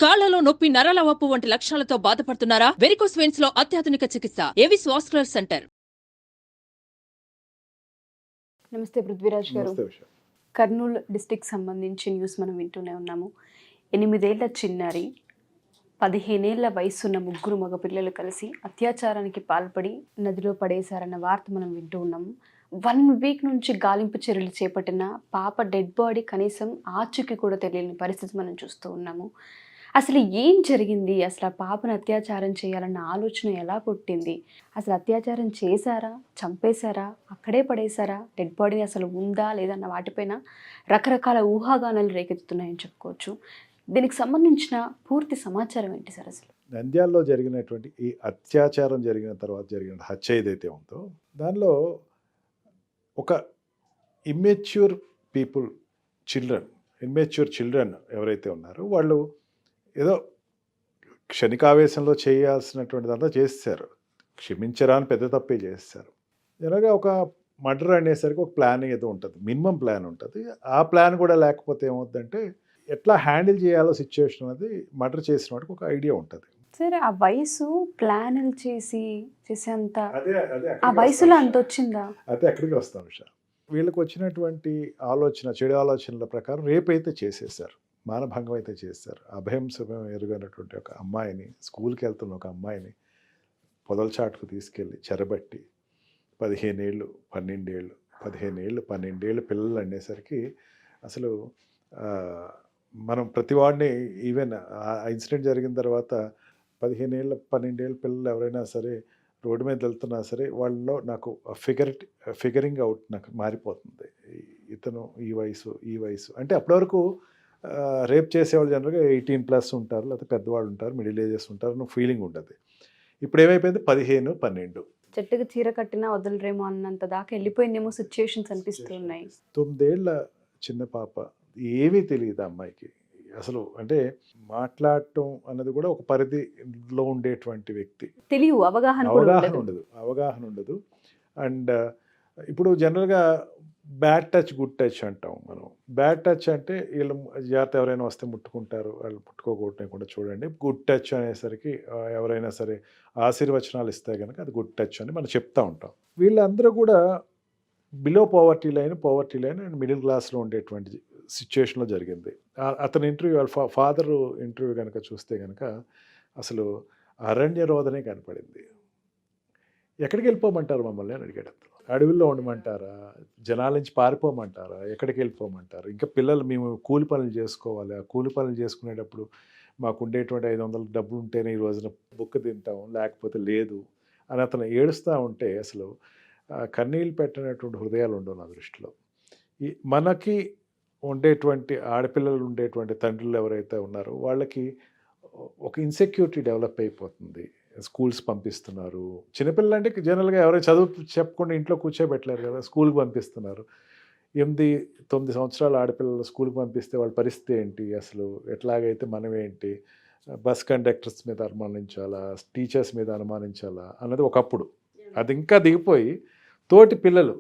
కాళ్లలో నొప్పి, నరాల వాపు వంటి లక్షణాలతో బాధపడుతున్నారా? వెరికోస్ వెయిన్స్ లో అత్యాధునిక చికిత్స ఏవిస్ వాస్కులర్ సెంటర్. నమస్తే పృథ్వీరాజ్ గారు. కర్నూలు డిస్టిక్ సంబంధించి న్యూస్ మనం వింటూనే ఉన్నాము. 8 ఏళ్ల చిన్నారి 15 ఏళ్ల వయసున్న ముగ్గురు మగపిల్లలు కలిసి అత్యాచారానికి పాల్పడి నదిలో పడేశారన్న వార్త మనం వింటూ ఉన్నాము. 1 వీక్ నుంచి గాలింపు చర్యలు చేపట్టిన పాప డెడ్ బాడీ కనీసం ఆచూకీ కూడా తెలియని పరిస్థితి మనం చూస్తూ ఉన్నాము. అసలు ఏం జరిగింది? అసలు ఆ పాపను అత్యాచారం చేయాలన్న ఆలోచన ఎలా పుట్టింది? అసలు అత్యాచారం చేశారా, చంపేశారా, అక్కడే పడేశారా, డెడ్ బాడీ అసలు ఉందా లేదన్న వాటిపైన రకరకాల ఊహాగానాలు రేకెత్తుతున్నాయని చెప్పుకోవచ్చు. దీనికి సంబంధించిన పూర్తి సమాచారం ఏంటి సార్? అసలు నంద్యాలలో జరిగినటువంటి ఈ అత్యాచారం జరిగిన తర్వాత జరిగిన హత్య ఏదైతే ఉందో దానిలో ఒక ఇమ్మెచ్యూర్ పీపుల్, ఇమ్మెచ్యూర్ చిల్డ్రన్ ఎవరైతే ఉన్నారో వాళ్ళు ఏదో క్షణికావేశంలో చేయాల్సినటువంటి దాంట్లో చేస్తారు. క్షమించరా అని పెద్ద తప్పే చేస్తారు. జనరల్గా ఒక మర్డర్ అనేసరికి ఒక ప్లాన్ ఏదో ఉంటుంది, మినిమం ప్లాన్ ఉంటుంది. ఆ ప్లాన్ కూడా లేకపోతే ఏమవుతుందంటే ఎట్లా హ్యాండిల్ చేయాలో సిచ్యువేషన్ అనేది మర్డర్ చేసిన వాడికి ఒక ఐడియా ఉంటుంది. సరే, ఆ వయసు ప్లాన్లు చేసేంత ఆ వయసులో అంత వచ్చిందా? అయితే ఎక్కడికి వస్తాం విషయం, వీళ్ళకి వచ్చినటువంటి ఆలోచన, చెడు ఆలోచనల ప్రకారం రేపైతే చేసేసారు, మానభంగం అయితే చేస్తారు. అభయం శుభం ఎరుగనటువంటి ఒక అమ్మాయిని, స్కూల్కి వెళ్తున్న ఒక అమ్మాయిని పొదలచాటుకు తీసుకెళ్ళి చెరబట్టి 15 ఏళ్ళు 12 ఏళ్ళు 15 ఏళ్ళు 12 ఏళ్ళు పిల్లలు అనేసరికి అసలు మనం ప్రతివాడిని ఈవెన్ ఆ ఇన్సిడెంట్ జరిగిన తర్వాత 15 ఏళ్ళ 12 ఏళ్ళ పిల్లలు ఎవరైనా సరే రోడ్డు మీద వెళ్తున్నా సరే వాళ్ళలో నాకు ఫిగరింగ్ అవుట్ నాకు మారిపోతుంది. ఇతను ఈ వయసు అంటే అప్పటి వరకు రేప్ చేసేవాళ్ళు జనరల్గా 18+ ఉంటారు, లేకపోతే పెద్దవాళ్ళు ఉంటారు, మిడిల్ ఏజెస్ ఉంటారు, నువ్వు ఫీలింగ్ ఉంటుంది. ఇప్పుడు ఏమైపోయింది 15, 12. చెట్టుకు చీర కట్టినా వదలరేమో అన్నంత దాకా వెళ్ళిపోయిందేమో సిచ్యుయేషన్స్ అనిపిస్తున్నాయి. 9 ఏళ్ల చిన్న పాప, ఏమీ తెలియదు అమ్మాయికి అసలు. అంటే మాట్లాడటం అన్నది కూడా ఒక పరిధిలో ఉండేటువంటి వ్యక్తి, తెలియదు, అవగాహన ఉండదు. అండ్ ఇప్పుడు జనరల్గా బ్యాడ్ టచ్ గుడ్ టచ్ అంటాం మనం. బ్యాడ్ టచ్ అంటే వీళ్ళు జాగ్రత్త, ఎవరైనా వస్తే ముట్టుకుంటారు, వాళ్ళు ముట్టుకోకుండా చూడండి. గుడ్ టచ్ అనేసరికి ఎవరైనా సరే ఆశీర్వచనాలు ఇస్తే కనుక అది గుడ్ టచ్ అని మనం చెప్తూ ఉంటాం. వీళ్ళందరూ కూడా below poverty line and middle క్లాస్లో ఉండేటువంటి సిచ్యుయేషన్లో జరిగింది. అతని ఇంటర్వ్యూ, వాళ్ళ ఫాదర్ ఇంటర్వ్యూ కనుక చూస్తే కనుక అసలు అరణ్య రోదనే కనపడింది. ఎక్కడికి వెళ్ళిపోమంటారు మమ్మల్ని అని అడిగాడు. అడవుల్లో ఉండమంటారా, జనాల నుంచి పారిపోమంటారా, ఎక్కడికి వెళ్ళిపోమంటారు? ఇంకా పిల్లలు మేము కూలి పనులు చేసుకోవాలి, ఆ కూలి పనులు చేసుకునేటప్పుడు మాకు ఉండేటువంటి 500 డబ్బులు ఉంటేనే ఈ రోజున బుక్క తింటాం, లేకపోతే లేదు అని అతను ఏడుస్తూ ఉంటే అసలు కన్నీళ్ళు పెట్టినటువంటి హృదయాలు ఉండవు నా దృష్టిలో. మనకి ఉండేటువంటి ఆడపిల్లలు ఉండేటువంటి తండ్రులు ఎవరైతే ఉన్నారో వాళ్ళకి ఒక ఇన్సెక్యూరిటీ డెవలప్ అయిపోతుంది. స్కూల్స్ పంపిస్తున్నారు, చిన్నపిల్లలు అంటే జనరల్గా ఎవరైనా చదువు చెప్పకుండా ఇంట్లో కూర్చోబెట్టలేరు కదా, స్కూల్కి పంపిస్తున్నారు. 8-9 సంవత్సరాల ఆడపిల్లలు స్కూల్కి పంపిస్తే వాళ్ళ పరిస్థితి ఏంటి, అసలు ఎట్లాగైతే మనమేంటి, బస్ కండక్టర్స్ మీద అనుమానించాలా, టీచర్స్ మీద అనుమానించాలా అన్నది ఒకప్పుడు. అది ఇంకా దిగిపోయి తోటి పిల్లలు,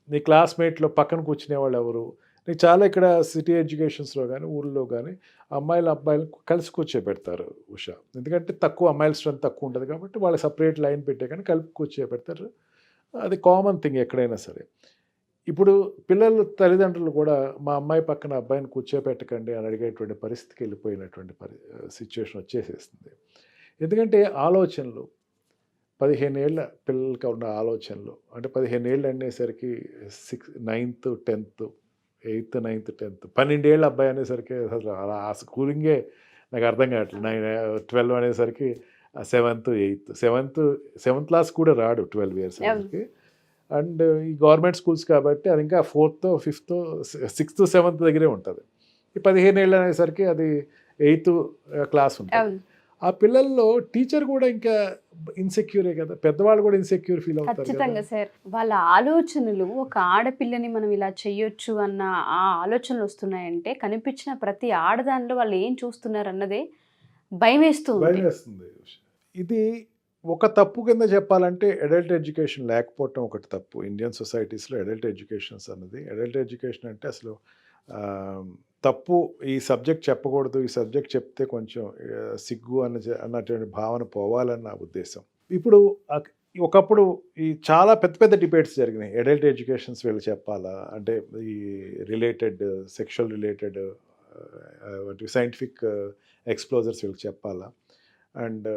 నీ క్లాస్మేట్లో పక్కన కూర్చునే వాళ్ళు ఎవరు, నీకు చాలా ఇక్కడ సిటీ ఎడ్యుకేషన్స్లో కానీ ఊళ్ళో కానీ అబ్బాయిలు కలిసి కూర్చోబెడతారు ఉషా. ఎందుకంటే తక్కువ అమ్మాయిల స్ట్రెంత్ తక్కువ ఉంటుంది కాబట్టి వాళ్ళు సపరేట్ లైన్ పెట్టే కానీ కలిపి కూర్చోబెడతారు. అది కామన్ థింగ్ ఎక్కడైనా సరే. ఇప్పుడు పిల్లలు తల్లిదండ్రులు కూడా మా అమ్మాయి పక్కన అబ్బాయిని కూర్చోబెట్టకండి అని అడిగేటువంటి పరిస్థితికి వెళ్ళిపోయినటువంటి సిచ్యువేషన్ వచ్చేసేస్తుంది. ఎందుకంటే ఆలోచనలు 15 ఏళ్ళ పిల్లలకి ఉన్న ఆలోచనలు, అంటే 15 ఏళ్ళు అనేసరికి 9th 10th 8th 9th 10th 12 ఏళ్ళ అబ్బాయి అనేసరికి అసలు ఆ స్కూలింగే నాకు అర్థం కావట్లేదు. 12 అనేసరికి 7th 8th 7th క్లాస్ కూడా రాడు 12 years వాళ్ళకి. అండ్ ఈ గవర్నమెంట్ స్కూల్స్ కాబట్టి అది ఇంకా 4th 5th 6th 7th దగ్గరే ఉంటుంది. ఈ 15 ఏళ్ళు అనేసరికి అది 8th క్లాస్ ఉంటుంది. ఆ పిల్లల్లో టీచర్ కూడా ఇంకా ఇన్సెక్యూరే కదా, పెద్దవాళ్ళు కూడా ఇన్సెక్యూర్ ఫీల్ అవుతారు. ఖచ్చితంగా సార్, వాళ్ళ ఆలోచనలు ఒక ఆడపిల్లని మనం ఇలా చెయ్యొచ్చు అన్న ఆ ఆలోచనలు వస్తున్నాయంటే కనిపించిన ప్రతి ఆడదానిలో వాళ్ళు ఏం చూస్తున్నారు అన్నదే భయం వేస్తుంది. ఇది ఒక తప్పు కింద చెప్పాలంటే అడల్ట్ ఎడ్యుకేషన్ లేకపోవటం ఒకటి తప్పు. ఇండియన్ సొసైటీస్లో అడల్ట్ ఎడ్యుకేషన్స్ అన్నది, అడల్ట్ ఎడ్యుకేషన్ అంటే అసలు తప్పు, ఈ సబ్జెక్ట్ చెప్పకూడదు, ఈ సబ్జెక్ట్ చెప్తే కొంచెం సిగ్గు అన్నటువంటి భావన పోవాలని నా ఉద్దేశం. ఇప్పుడు ఒకప్పుడు ఈ చాలా పెద్ద పెద్ద డిబేట్స్ జరిగినాయి. అడల్ట్ ఎడ్యుకేషన్స్ వీళ్ళు చెప్పాలా, అంటే ఈ రిలేటెడ్ సెక్షువల్ రిలేటెడ్ సైంటిఫిక్ ఎక్స్ప్లోజర్స్ వీళ్ళకి చెప్పాలా, అండ్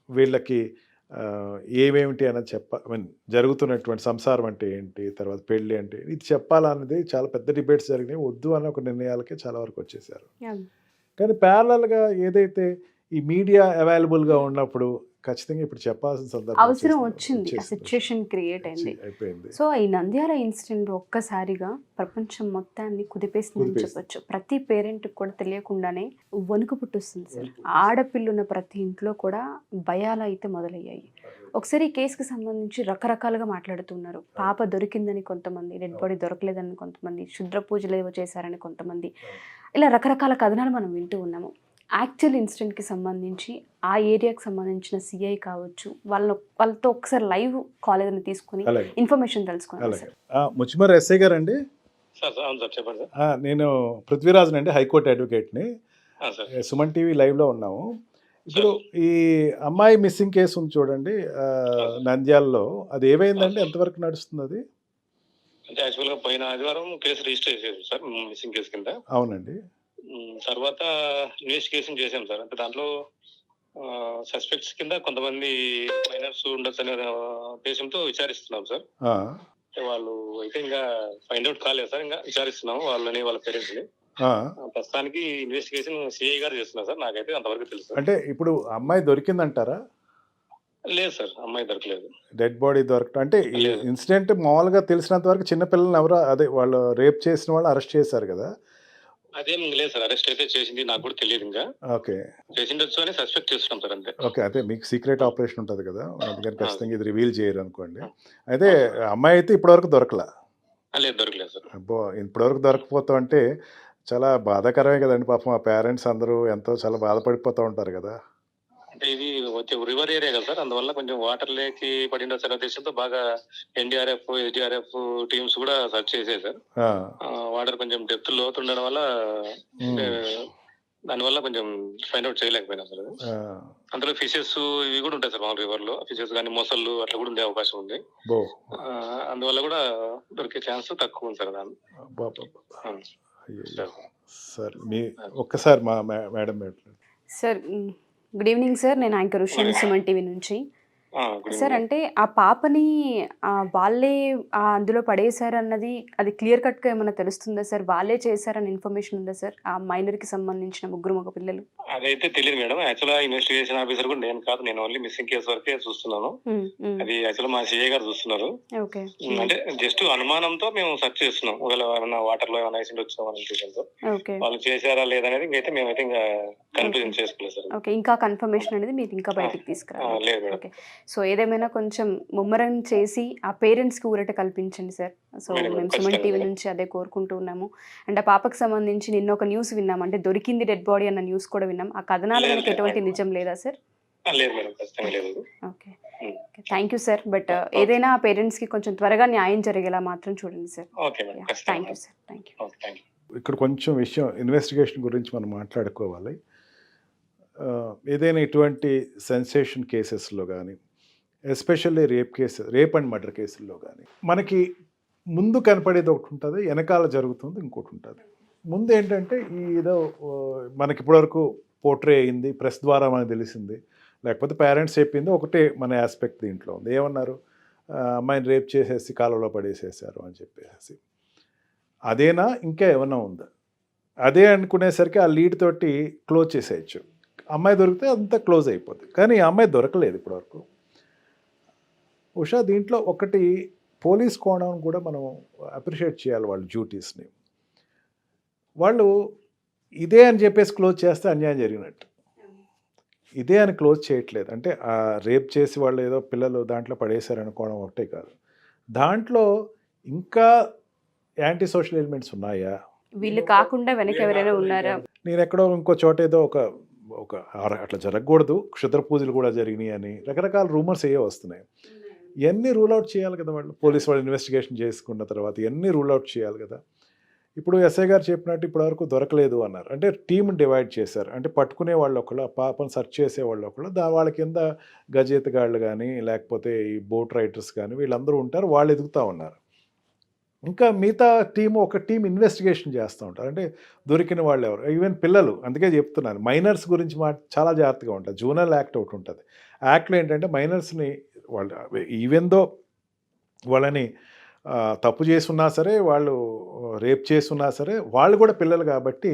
వీళ్ళకి ఏమేమిటి అన్నది జరుగుతున్నటువంటి సంసారం అంటే ఏంటి, తర్వాత పెళ్ళి అంటే ఇది చెప్పాలా అనేది చాలా పెద్ద డిబేట్స్ జరిగినాయి. వద్దు అన్న ఒక నిర్ణయాలకే చాలా వరకు వచ్చేసారు. కానీ ప్యారలల్గా ఏదైతే ఈ మీడియా అవైలబుల్గా ఉన్నప్పుడు ఖచ్చితంగా ఇప్పుడు చెప్పాల్సిన సందర్భం అవసరం వచ్చింది, సిచ్యుయేషన్ క్రియేట్ అయింది. సో ఈ నంద్యాల ఇన్సిడెంట్ ఒక్కసారిగా ప్రపంచం మొత్తాన్ని కుదిపేసిందని చెప్పొచ్చు. ప్రతి పేరెంట్ కూడా తెలియకుండానే వణుకు పుట్టుస్తుంది సార్. ఆడపిల్లున్న ప్రతి ఇంట్లో కూడా భయాలు అయితే మొదలయ్యాయి. ఒకసారి ఈ కేసుకి సంబంధించి రకరకాలుగా మాట్లాడుతున్నారు. పాప దొరికిందని కొంతమంది, డెడ్ బాడీ దొరకలేదని కొంతమంది, క్షుద్ర పూజలు ఏవో చేశారని కొంతమంది, ఇలా రకరకాల కథనాలు మనం వింటూ ఉన్నాము. యాక్చువల్ ఇన్సిడెంట్కి సంబంధించి ఆ ఏరియాకి సంబంధించిన సిఐ కావచ్చు, వాళ్ళతో ఒకసారి లైవ్ కాల్ ఏదైనా తీసుకుని ఇన్ఫర్మేషన్ తెలుసుకున్నాను సార్. ముచ్చిమర్ ఎస్ఐ గారు అండి? చెప్పండి. నేను పృథ్వీరాజన్ అండి, హైకోర్టు అడ్వకేట్ని. సుమన్ టీవీ లైవ్లో ఉన్నాము. ఇప్పుడు ఈ అమ్మాయి మిస్సింగ్ కేసు ఉంది చూడండి నంద్యాలలో, అది ఏమైందండి, ఎంతవరకు నడుస్తుంది అది? అంటే యాక్చువల్గా పోయిన ఆదివారం కేసు రిజిస్టర్ చేసేది సార్, మిస్సింగ్ కేసు కింద. అవునండి. తర్వాత ఇన్వెస్టిగేషన్ చేసాం సార్. అంటే దాంట్లో సస్పెక్ట్స్ కింద కొంతమంది మైనర్స్ ఉండొచ్చు అనే ఉద్దేశంతో విచారిస్తున్నాం సార్. వాళ్ళు అయితే ఇంకా ఫైండ్ అవుట్ కాలేదు సార్, ఇంకా విచారిస్తున్నాము వాళ్ళని, వాళ్ళ పేరెంట్స్ ని. ప్రస్తుతానికి ఇన్వెస్టిగేషన్ సిఐ గారు చేస్తున్నారు సార్, నాకైతే అంతవరకు తెలుసు. అంటే ఇప్పుడు అమ్మాయి దొరికిందంటారా? లేదు సార్, అమ్మాయి దొరకలేదు. డెడ్ బాడీ దొరకటం అంటే ఇన్సిడెంట్ మామూలుగా తెలిసినంత వరకు చిన్నపిల్లల్ని ఎవరో అదే వాళ్ళు రేప్ చేసిన వాళ్ళు అరెస్ట్ చేశారు కదా? అదేం లేదు సార్, అరెస్ట్ అయితే చేసింది నాకు కూడా తెలియదు. ఇంకా ఓకే, చేసిండొచ్చు అని సస్పెక్ట్ చేస్తున్నాం సార్, అంతే. ఓకే, అదే మీకు సీక్రెట్ ఆపరేషన్ ఉంటుంది కదా, అందుకని ఖచ్చితంగా ఇది రివీల్ చేయరు అనుకోండి. అయితే అమ్మాయి అయితే ఇప్పటివరకు దొరకలా? లేదు, దొరకలేదు సార్. అబ్బో, ఇప్పటివరకు దొరకపోతాం అంటే చాలా బాధాకరమే కదండి. పాపం ఆ పేరెంట్స్ అందరూ ఎంతో చాలా బాధపడిపోతూ ఉంటారు కదా. అంటే ఇది వచ్చే రివర్ ఏరియా కదా సార్, అందువల్ల కొంచెం వాటర్ లేకి పడిన సార్ ఉద్దేశంతో బాగా ఎన్డీఆర్ఎఫ్, ఎస్డీఆర్ఎఫ్ టీమ్స్ కూడా సర్చ్ చేసాయి సార్. వాటర్ కొంచెం డెప్త్ లోతు ఉండడం వల్ల దానివల్ల కొంచెం ఫైండ్ అవుట్ చేయలేకపోయినా సార్. అందులో ఫిషెస్ ఇవి కూడా ఉంటాయి సార్, మా రివర్ లో ఫిషెస్ కానీ మొసళ్ళు అట్లా కూడా ఉండే అవకాశం ఉంది. అందువల్ల కూడా దొరికే ఛాన్స్ తక్కువ ఉంది సార్. దాన్ని సార్ మీ ఒక్కసారి మా madam sir. Good evening sir, నేను యాంకర్ ఉషాని, సుమన్ టీవీ నుంచి. సార్ అంటే ఆ పాపని వాళ్ళే అందులో పడేశారు అన్నది అది క్లియర్ కట్గా ఏమైనా తెలుస్తుందా సార్? వాళ్ళే చేశారని ఇన్ఫర్మేషన్ ఉందా సార్ ఆ మైనర్కి సంబంధించిన ముగ్గురు మగ పిల్లలు? అదైతే తెలియదు మేడం. యాక్చువల్గా ఇన్వెస్టిగేషన్ ఆఫీసర్ కూడా నేను కాదు, నేను ఓన్లీ మిస్సింగ్ కేసు వరకే చూస్తున్నాను. అది యాక్చువల్ మా సిఐ గారు చూస్తున్నారు. అంటే జస్ట్ అనుమానంతో మేము సెర్చ్ చేస్తున్నాం, ఒకవేళ ఏమైనా వాటర్ లో ఏమైనా యాక్సిడెంట్ వచ్చినామని ఉద్దేశంతో. వాళ్ళు చేశారా లేదనేది ఇంకైతే మేమైతే ఇంకా కన్ఫ్యూజన్ చేసుకోలేదు సార్. ఓకే, ఇంకా కన్ఫర్మేషన్ అనేది మీరు ఇంకా బయటికి తీసుకురావాలి. లేదు మేడం. సో ఏదేమైనా కొంచెం ముమ్మరం చేసి ఆ పేరెంట్స్కి ఊరట కల్పించండి సార్. సో మేము సుమన్ టీవీ నుంచి అదే కోరుకుంటూ ఉన్నాము. అండ్ ఆ పాపకు సంబంధించి నిన్న ఒక న్యూస్ విన్నాం, అంటే దొరికింది డెడ్ బాడీ అన్న న్యూస్ కూడా విన్నాం. ఆ కథనాల వెనక ఎటువంటి నిజం లేదా sir? Okay, thank you sir. But ఏదైనా ఆ పేరెంట్స్కి కొంచెం త్వరగా న్యాయం జరిగేలా మాత్రం చూడండి sir. Thank you sir, thank you. ఇక్కడ కొంచెం విషయం ఇన్వెస్టిగేషన్ గురించి మనం మాట్లాడుకోవాలి. ఏదైనా ఇటువంటి సెన్సేషన్ కేసెస్లో కానీ, ఎస్పెషల్లీ రేప్ అండ్ మర్డర్ కేసుల్లో కానీ మనకి ముందు కనపడేది ఒకటి ఉంటుంది, వెనకాల జరుగుతుంది ఇంకోటి ఉంటుంది. ముందు ఏంటంటే ఈ ఏదో మనకి ఇప్పటివరకు పోర్ట్రే అయింది, ప్రెస్ ద్వారా మనకు తెలిసింది, లేకపోతే పేరెంట్స్ చెప్పింది ఒకటే మన ఆస్పెక్ట్ దీంట్లో ఉంది. ఏమన్నారు, అమ్మాయిని రేప్ చేసేసి కాలువలో పడేసేసారు అని చెప్పేసి. అదేనా ఇంకా ఏమన్నా ఉందా? అదే అనుకునేసరికి ఆ లీడ్ తోటి క్లోజ్ చేసేయచ్చు. అమ్మాయి దొరికితే అంతా క్లోజ్ అయిపోద్ది. కానీ ఈ అమ్మాయి దొరకలేదు ఇప్పటివరకు. ఉషా, దీంట్లో ఒకటి పోలీస్ కోణం కూడా మనం అప్రిషియేట్ చేయాలి వాళ్ళ డ్యూటీస్ని. వాళ్ళు ఇదే అని చెప్పేసి క్లోజ్ చేస్తే అన్యాయం జరిగినట్టు. ఇదే అని క్లోజ్ చేయట్లేదు. అంటే ఆ రేప్ చేసి వాళ్ళు ఏదో పిల్లలు దాంట్లో పడేశారనుకోవడం ఒకటే కాదు, దాంట్లో ఇంకా యాంటీ సోషల్ ఎలిమెంట్స్ ఉన్నాయా, వీళ్ళు కాకుండా వెనక ఎవరైనా ఉన్నారా? నేను ఎక్కడో ఇంకో చోట ఏదో ఒక అట్లా జరగకూడదు, క్షుద్ర పూజలు కూడా జరిగినాయి అని రకరకాల రూమర్స్ ఏవో వస్తున్నాయి. ఇవన్నీ రూల్ అవుట్ చేయాలి కదా వాళ్ళు. పోలీస్ వాళ్ళు ఇన్వెస్టిగేషన్ చేసుకున్న తర్వాత ఇవన్నీ రూల్ అవుట్ చేయాలి కదా. ఇప్పుడు ఎస్ఐ గారు చెప్పినట్టు ఇప్పటివరకు దొరకలేదు అన్నారు. అంటే టీమ్ డివైడ్ చేశారు. అంటే పట్టుకునే వాళ్ళు ఒకళ్ళు, పాపను సెర్చ్ చేసే వాళ్ళు ఒకళ్ళు, వాళ్ళ కింద గజేతగాళ్ళు కానీ లేకపోతే ఈ బోట్ రైడర్స్ కానీ వీళ్ళందరూ ఉంటారు, వాళ్ళు ఎదుగుతూ ఉన్నారు. ఇంకా మిగతా టీం ఒక టీం ఇన్వెస్టిగేషన్ చేస్తూ ఉంటారు. అంటే దొరికిన వాళ్ళు ఎవరు, ఈవెన్ పిల్లలు. అందుకే చెప్తున్నాను మైనర్స్ గురించి చాలా జాగ్రత్తగా ఉంటుంది. జూనల్ యాక్ట్ ఒకటి ఉంటుంది. యాక్ట్లో ఏంటంటే మైనర్స్ని వాళ్ళు ఈవెన్ దో వాళ్ళని తప్పు చేసున్నా సరే, వాళ్ళు రేప్ చేసున్నా సరే, వాళ్ళు కూడా పిల్లలు కాబట్టి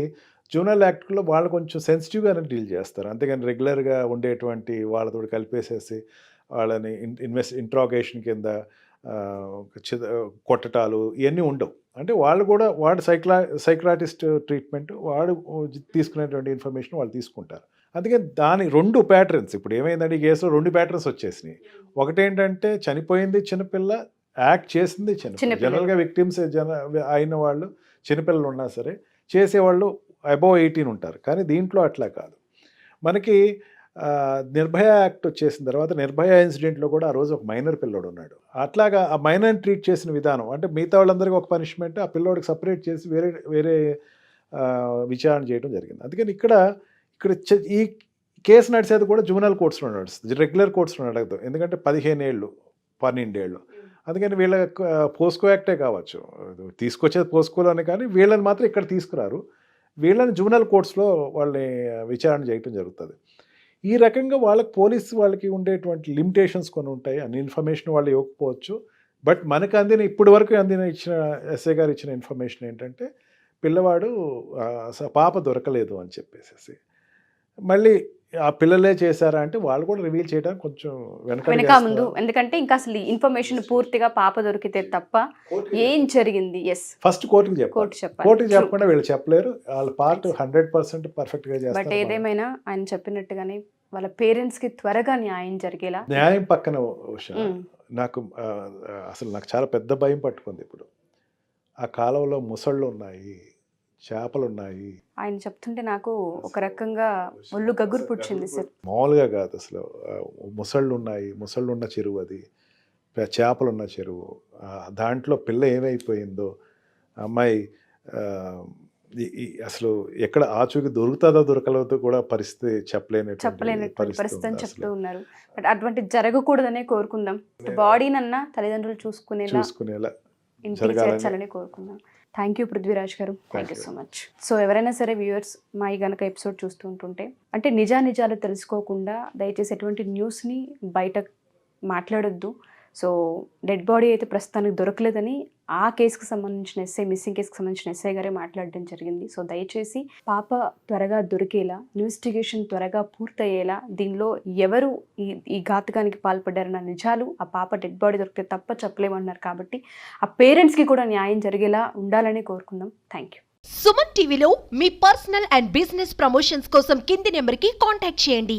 జూనల్ యాక్ట్లో వాళ్ళు కొంచెం సెన్సిటివ్గానే డీల్ చేస్తారు. అంతేగాని రెగ్యులర్గా ఉండేటువంటి వాళ్ళతో కలిపేసేసి వాళ్ళని ఇంట్రాగేషన్ కింద కొట్టటాలు ఇవన్నీ ఉండవు. అంటే వాళ్ళు కూడా వాడు సైక్రాటిస్ట్ ట్రీట్మెంట్ వాడు తీసుకునేటువంటి ఇన్ఫర్మేషన్ వాళ్ళు తీసుకుంటారు. అందుకే దాని 2 ప్యాటర్న్స్ ఇప్పుడు ఏమైందంటే ఈ కేసులో 2 ప్యాటర్న్స్ వచ్చేసినాయి. ఒకటేంటంటే చనిపోయింది చిన్నపిల్ల, యాక్ట్ చేసింది చిన్నపిల్ల. జనరల్గా విక్టిమ్స్ అయిన వాళ్ళు చిన్నపిల్లలు ఉన్నా సరే చేసేవాళ్ళు అబోవ్ 18 ఉంటారు. కానీ దీంట్లో అట్లా కాదు. మనకి నిర్భయ యాక్ట్ వచ్చేసిన తర్వాత నిర్భయ ఇన్సిడెంట్లో కూడా ఆ రోజు ఒక మైనర్ పిల్లోడు ఉన్నాడు. అట్లాగా ఆ మైనర్ని ట్రీట్ చేసిన విధానం అంటే మిగతా వాళ్ళందరికీ ఒక పనిష్మెంట్, ఆ పిల్లోడికి సపరేట్ చేసి వేరే విచారణ చేయడం జరిగింది. అందుకని ఇక్కడ ఈ కేసు నడిచేది కూడా జూనల్ కోర్ట్స్లో నడుస్తుంది, రెగ్యులర్ కోర్ట్స్లో నడగదు. ఎందుకంటే 15 ఏళ్ళు 12 ఏళ్ళు. అందుకని వీళ్ళ పోస్కో యాక్టే కావచ్చు తీసుకొచ్చేది పోస్కోలోనే, కానీ వీళ్ళని మాత్రం ఇక్కడ తీసుకురారు. వీళ్ళని జూనల్ కోర్ట్స్లో వాళ్ళని విచారణ చేయడం జరుగుతుంది. ఈ రకంగా పోలీసు వాళ్ళకి ఉండేటువంటి లిమిటేషన్స్ కొన్ని ఉంటాయి. అన్ని ఇన్ఫర్మేషన్ వాళ్ళు ఇవ్వకపోవచ్చు. బట్ మనకు ఇప్పటి వరకు ఇచ్చిన ఎస్ఐ గారు ఇచ్చిన ఇన్ఫర్మేషన్ ఏంటంటే పిల్లవాడు పాప దొరకలేదు అని చెప్పేసి. మళ్ళీ ఆ పిల్లలే చేశారా అంటే వాళ్ళు కూడా రివీల్ చేయడానికి కొంచెం వెనక ముందు, ఎందుకంటే ఇంకా అసలు ఇన్ఫర్మేషన్ పూర్తిగా పాప దొరికితే తప్ప ఏం జరిగింది ఫస్ట్ కోర్టుకి చెప్పకుండా వీళ్ళు చెప్పలేరు. వాళ్ళ పార్ట్ 100% పర్ఫెక్ట్ గా చేస్తారు. బట్ ఏదేమైనా ఆయన చెప్పినట్టుగానే వాళ్ళ పేరెంట్స్ కి త్వరగా న్యాయం జరిగేలా. న్యాయం పక్కన నాకు చాలా పెద్ద భయం పట్టుకుంది. ఇప్పుడు ఆ కాలంలో ముసళ్ళు ఉన్నాయి, చేపలు ఉన్నాయి. ఆయన చెప్తుంటే నాకు ఒక రకంగా ఒళ్ళు గగురు పుచ్చింది సార్. మామూలుగా కాదు అసలు. ముసళ్ళు ఉన్నాయి, ముసళ్ళు ఉన్న చెరువు, అది చేపలు ఉన్న చెరువు. దాంట్లో పిల్ల ఏమైపోయిందో అమ్మాయి అసలు ఎక్కడ ఆచూకి దొరుకుతుందో దొరకలేదో కూడా పరిస్థితి చెప్పలేని పరిస్థితి అని చెప్తూ ఉన్నారు. బట్ అటువంటి జరగకూడదనే కోరుకుందాం. బాడీనన్నా తల్లిదండ్రులు చూసుకునేలా చేర్చాలని కోరుకుందాం. థ్యాంక్ యూ పృథ్వీరాజ్ గారు, thank you so much. So ఎవరైనా సరే వ్యూవర్స్ మా ఈ గనక ఎపిసోడ్ చూస్తూ ఉంటుంటే అంటే నిజాలు తెలుసుకోకుండా దయచేసి ఎటువంటి న్యూస్ని బయట మాట్లాడొద్దు. సో డెడ్ బాడీ అయితే ప్రస్తుతానికి దొరకలేదని ఆ కేసుకు సంబంధించిన మిస్సింగ్ కేసుకు సంబంధించిన ఎస్ఐ గారే మాట్లాడడం జరిగింది. సో దయచేసి పాప త్వరగా దొరికేలా, ఇన్వెస్టిగేషన్ త్వరగా పూర్తయ్యేలా, దీనిలో ఎవరు ఈ ఘాతకానికి పాల్పడ్డారన్న నిజాలు, ఆ పాప డెడ్ బాడీ దొరికితే తప్ప చెప్పలేమన్నారు. కాబట్టి ఆ పేరెంట్స్కి కూడా న్యాయం జరిగేలా ఉండాలని కోరుకుందాం. Thank you. సుమన్ టీవీలో మీ పర్సనల్ అండ్ బిజినెస్ ప్రమోషన్స్ కోసం కింది నెంబర్కి కాంటాక్ట్ చేయండి.